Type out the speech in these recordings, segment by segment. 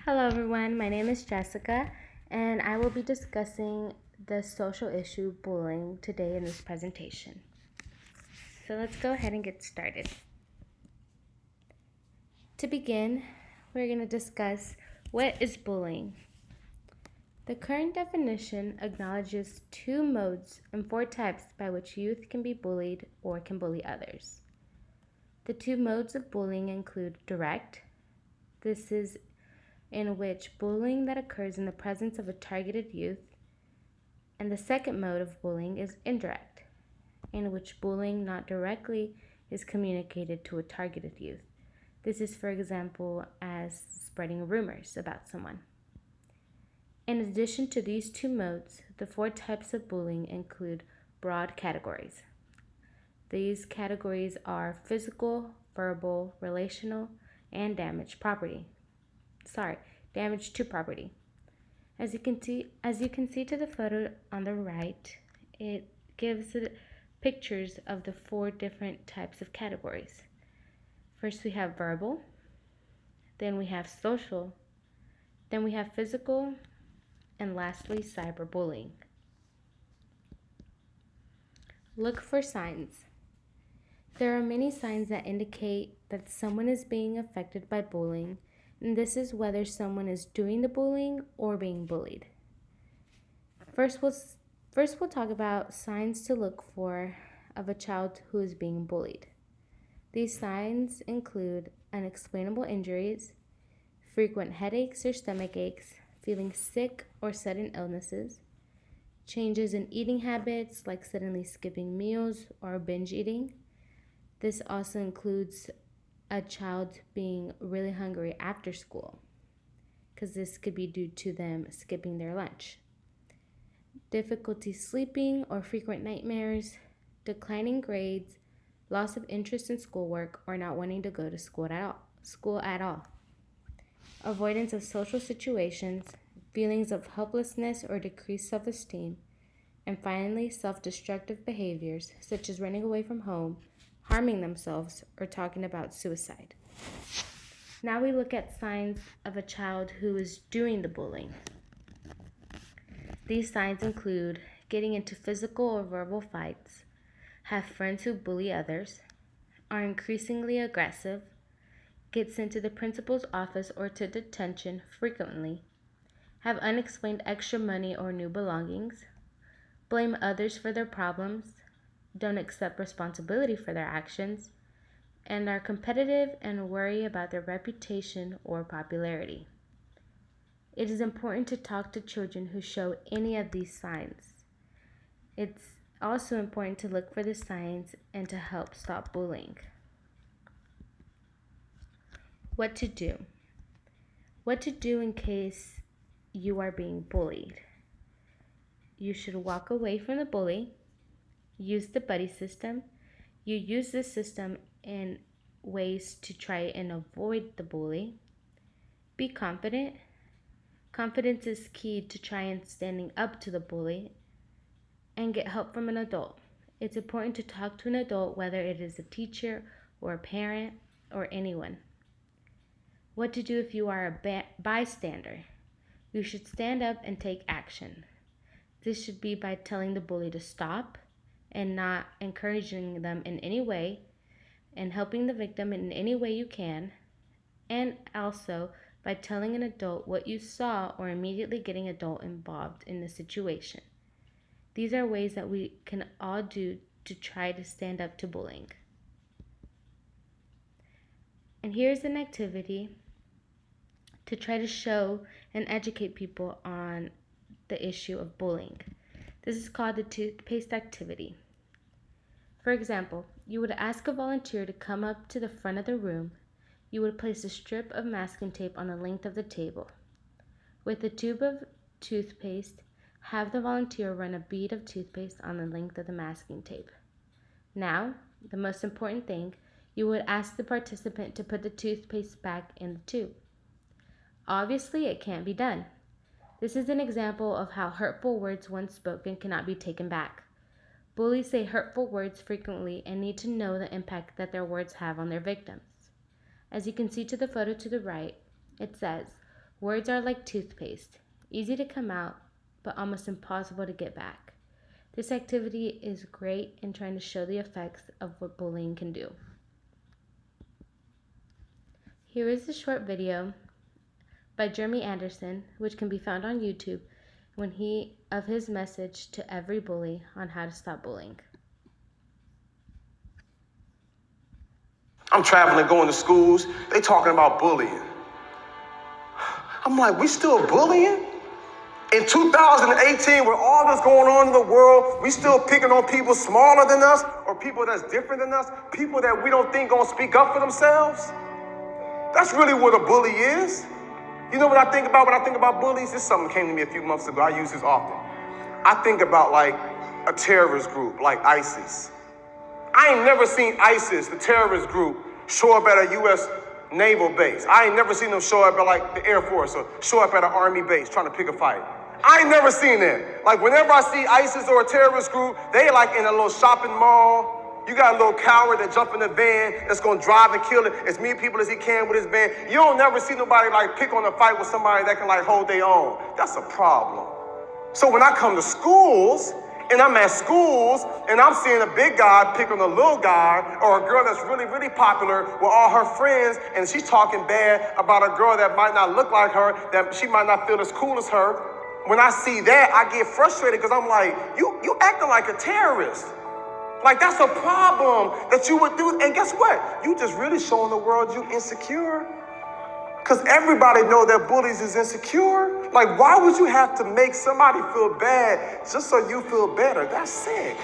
Hello, everyone. My name is Jessica, and I will be discussing the social issue bullying today in this presentation. So let's go ahead and get started. To begin, we're going to discuss what is bullying. The current definition acknowledges two modes and four types by which youth can be bullied or can bully others. The two modes of bullying include direct. This is in which bullying that occurs in the presence of a targeted youth, and the second mode of bullying is indirect, in which bullying not directly is communicated to a targeted youth. This is, for example, as spreading rumors about someone. In addition to these two modes, the four types of bullying include broad categories. These categories are physical, verbal, relational, and damage to property. As you can see to the photo on the right, it gives pictures of the four different types of categories. First we have verbal, then we have social, then we have physical, and lastly cyberbullying. Look for signs. There are many signs that indicate that someone is being affected by bullying, and this is whether someone is doing the bullying or being bullied. First, we'll talk about signs to look for of a child who is being bullied. These signs include unexplainable injuries, frequent headaches or stomach aches, feeling sick or sudden illnesses, changes in eating habits like suddenly skipping meals or binge eating. This also includes a child being really hungry after school, because this could be due to them skipping their lunch. Difficulty sleeping or frequent nightmares, declining grades, loss of interest in schoolwork, or not wanting to go to school at all. Avoidance of social situations, feelings of helplessness or decreased self-esteem, and finally, self-destructive behaviors such as running away from home, harming themselves, or talking about suicide. Now we look at signs of a child who is doing the bullying. These signs include getting into physical or verbal fights, have friends who bully others, are increasingly aggressive, get sent to the principal's office or to detention frequently, have unexplained extra money or new belongings, blame others for their problems, don't accept responsibility for their actions, and are competitive and worry about their reputation or popularity. It is important to talk to children who show any of these signs. It's also important to look for the signs and to help stop bullying. What to do? What to do in case you are being bullied? You should walk away from the bully. Use the buddy system. You use this system in ways to try and avoid the bully. Be confident. Confidence is key to try and standing up to the bully, and get help from an adult. It's important to talk to an adult, whether it is a teacher or a parent or anyone. What to do if you are a bystander? You should stand up and take action. This should be by telling the bully to stop and not encouraging them in any way, and helping the victim in any way you can, and also by telling an adult what you saw or immediately getting adult involved in the situation. These are ways that we can all do to try to stand up to bullying. And here's an activity to try to show and educate people on the issue of bullying. This is called the toothpaste activity. For example, you would ask a volunteer to come up to the front of the room. You would place a strip of masking tape on the length of the table. With a tube of toothpaste, have the volunteer run a bead of toothpaste on the length of the masking tape. Now, the most important thing, you would ask the participant to put the toothpaste back in the tube. Obviously, it can't be done. This is an example of how hurtful words once spoken cannot be taken back. Bullies say hurtful words frequently and need to know the impact that their words have on their victims. As you can see to the photo to the right, it says, Words are like toothpaste, easy to come out, but almost impossible to get back. This activity is great in trying to show the effects of what bullying can do. Here is a short video by Jeremy Anderson, which can be found on YouTube, of his message to every bully on how to stop bullying. I'm traveling, going to schools, they talking about bullying. I'm like, we still bullying? In 2018, with all that's going on in the world, we still picking on people smaller than us or people that's different than us, people that we don't think gonna speak up for themselves? That's really what a bully is. You know what I think about when I think about bullies? This is something that came to me a few months ago. I use this often. I think about like a terrorist group like ISIS. I ain't never seen ISIS, the terrorist group, show up at a U.S. naval base. I ain't never seen them show up at like the Air Force or show up at an Army base trying to pick a fight. I ain't never seen that. Like whenever I see ISIS or a terrorist group, they like in a little shopping mall. You got a little coward that jump in the van that's gonna drive and kill as many people as he can with his van. You don't never see nobody like pick on a fight with somebody that can like hold their own. That's a problem. So when I come to schools, and I'm at schools, and I'm seeing a big guy pick on a little guy, or a girl that's really, really popular with all her friends, and she's talking bad about a girl that might not look like her, that she might not feel as cool as her. When I see that, I get frustrated because I'm like, you acting like a terrorist. Like that's a problem that you would do. And guess what? You just really showing the world you insecure. Because everybody know that bullies is insecure. Like, why would you have to make somebody feel bad just so you feel better? That's sick.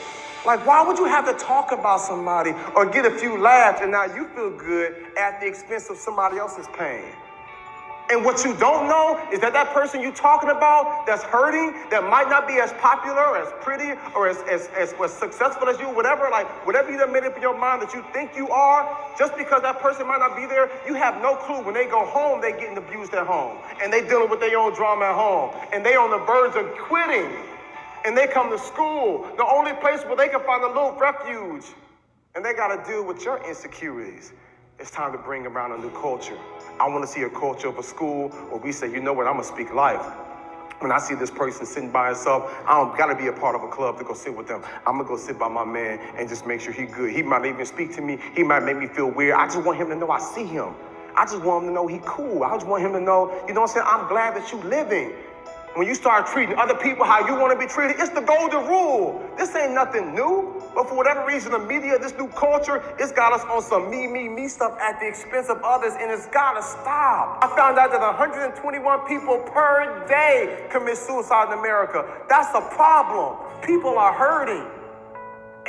Like, why would you have to talk about somebody or get a few laughs and now you feel good at the expense of somebody else's pain? And what you don't know is that that person you talking about that's hurting, that might not be as popular, or as pretty, or as successful as you, whatever you done made up in your mind that you think you are, just because that person might not be there, you have no clue. When they go home, they getting abused at home. And they dealing with their own drama at home. And they on the verge of quitting. And they come to school, the only place where they can find a little refuge. And they got to deal with your insecurities. It's time to bring around a new culture. I want to see a culture of a school where we say, you know what, I'm going to speak life. When I see this person sitting by himself, I don't got to be a part of a club to go sit with them. I'm going to go sit by my man and just make sure he's good. He might even speak to me. He might make me feel weird. I just want him to know I see him. I just want him to know he's cool. I just want him to know, you know what I'm saying, I'm glad that you're living. When you start treating other people how you want to be treated, it's the golden rule. This ain't nothing new. But for whatever reason, the media, this new culture, it's got us on some me stuff at the expense of others, and it's got to stop. I found out that 121 people per day commit suicide in America. That's a problem. People are hurting.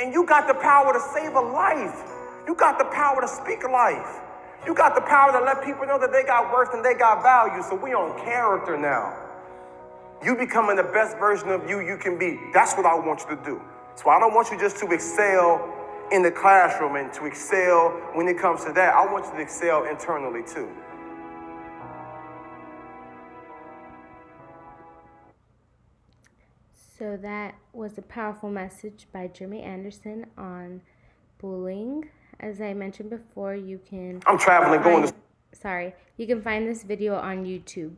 And you got the power to save a life. You got the power to speak life. You got the power to let people know that they got worth and they got value. So we on character now. You becoming the best version of you can be. That's what I want you to do. So I don't want you just to excel in the classroom and to excel when it comes to that. I want you to excel internally too. So that was a powerful message by Jeremy Anderson on bullying. As I mentioned before, you can... I'm traveling, going to... You can find this video on YouTube.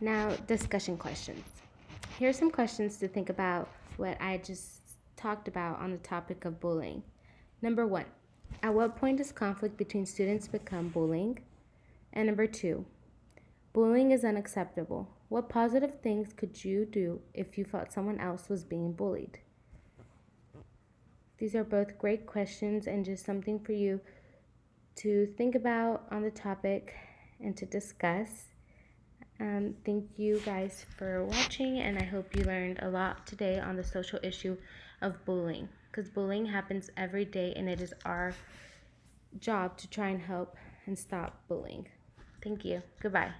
Now, discussion questions. Here are some questions to think about what I just talked about on the topic of bullying. Number 1, at what point does conflict between students become bullying? And number 2, bullying is unacceptable. What positive things could you do if you felt someone else was being bullied? These are both great questions and just something for you to think about on the topic and to discuss. Thank you guys for watching, and I hope you learned a lot today on the social issue of bullying, because bullying happens every day and it is our job to try and help and stop bullying. Thank you. Goodbye.